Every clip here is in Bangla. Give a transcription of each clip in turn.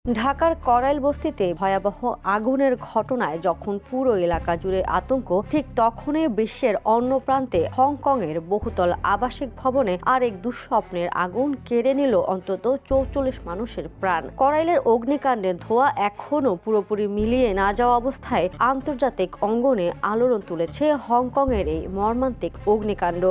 ঢাকার করাইল বস্তিতে ভয়াবহ আগুনের ঘটনায় যখন পুরো এলাকা জুড়ে আতঙ্ক, ঠিক তখনই বিশ্বের অন্য প্রান্তে হংকংয়ের বহুতল আবাসিক ভবনে আরেক দুঃস্বপ্নের আগুন কেড়ে নিল অন্তত ৪৪ মানুষের প্রাণ। করাইলের অগ্নিকাণ্ডের ধোঁয়া এখনও পুরোপুরি মিলিয়ে না যাওয়া অবস্থায় আন্তর্জাতিক অঙ্গনে আলোড়ন তুলেছে হংকংয়ের এই মর্মান্তিক অগ্নিকাণ্ড।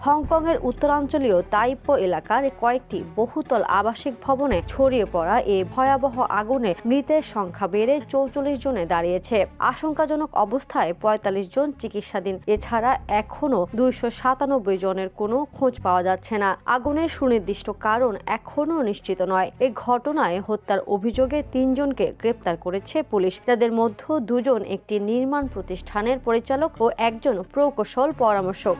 হংকংয়ের উত্তরাঞ্চলীয় তাইপো এলাকার কয়েকটি বহুতল আবাসিক ভবনে ছড়িয়ে পড়া এই ভয়াবহ আগুনে মৃতের সংখ্যা বেড়ে ৪৪ জনে দাঁড়িয়েছে। আশঙ্কাজনক অবস্থায় ৪৫ জন চিকিৎসাধীন। এছাড়া এখনও ২৯৭ জনের কোনো খোঁজ পাওয়া যাচ্ছে না। আগুনের সুনির্দিষ্ট কারণ এখনও নিশ্চিত নয়। এই ঘটনায় হত্যার অভিযোগে ৩ জনকে গ্রেপ্তার করেছে পুলিশ, যাদের মধ্যে ২ জন একটি নির্মাণ প্রতিষ্ঠানের পরিচালক ও একজন প্রকৌশল পরামর্শক।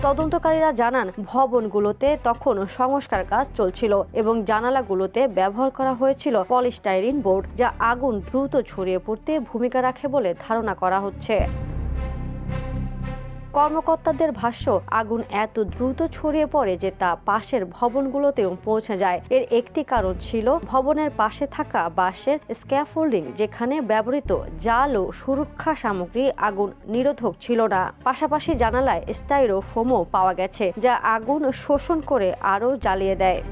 তদন্তকারীরা জানান, ভবনগুলোতে তখন সংস্কার কাজ চলছিল এবং জানালাগুলোতে ব্যবহার করা হয়েছিল পলিস্টাইরিন বোর্ড, যা আগুন দ্রুত ছড়িয়ে পড়তে ভূমিকা রাখে বলে ধারণা করা হচ্ছে। কর্মকর্তাদের ভাষ্য, আগুন এত দ্রুত ছড়িয়ে পড়ে যে তা পাশের ভবনগুলোতেও পৌঁছে যায়। এর একটি কারণ ছিল ভবনের পাশে থাকা বাঁশের স্ক্যাফোল্ডিং, যেখানে ব্যবহৃত জাল ও সুরক্ষা সামগ্রী আগুন নিরোধক ছিল না। পাশাপাশি জানালায় স্টাইরোফোমও পাওয়া গেছে, যা আগুন শোষণ করে আরও জ্বালিয়ে দেয়।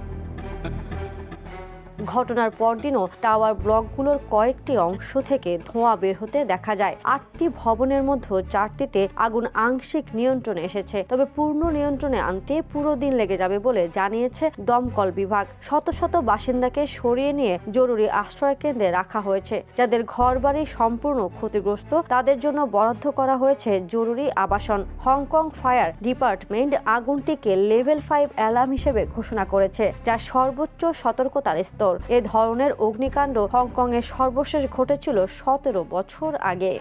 ঘটনার পরদিনও টাওয়ার ব্লকগুলোর কয়েকটি অংশ থেকে ধোঁয়া বের হতে দেখা যায়। ৮টি ভবনের মধ্যে 4টিতে আগুন আংশিক নিয়ন্ত্রণে এসেছে, তবে পূর্ণ নিয়ন্ত্রণে আনতে পুরো দিন লেগে যাবে বলে জানিয়েছে দমকল বিভাগ। শত শত বাসিন্দাকে সরিয়ে নিয়ে জরুরি আশ্রয় কেন্দ্রে রাখা হয়েছে। যাদের ঘরবাড়ি সম্পূর্ণ ক্ষতিগ্রস্ত, তাদের জন্য বরাদ্দ করা হয়েছে জরুরি আবাসন। হংকং ফায়ার ডিপার্টমেন্ট আগুনটিকে লেভেল 5 অ্যালার্ম হিসেবে ঘোষণা করেছে, যা সর্বোচ্চ সতর্কতার স্তর। এ ধরনের অগ্নিকাণ্ড হংকংয়ে সর্বশেষ ঘটেছিল ১৭ বছর আগে।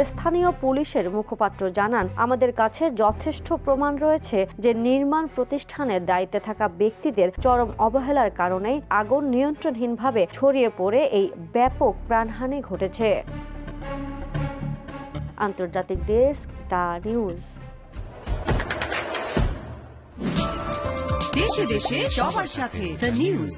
স্থানীয় পুলিশের মুখপাত্র জানান, আমাদের কাছে যথেষ্ট প্রমাণ রয়েছে যে নির্মাণ প্রতিষ্ঠানের দায়িত্বে থাকা ব্যক্তিদের চরম অবহেলার কারণেই আগুন নিয়ন্ত্রণহীনভাবে ছড়িয়ে পড়ে এই ব্যাপক প্রাণহানি ঘটেছে। আন্তর্জাতিক ডেস্ক, দ্য নিউজ। দেশে দেশে সবার সাথে দ্য নিউজ।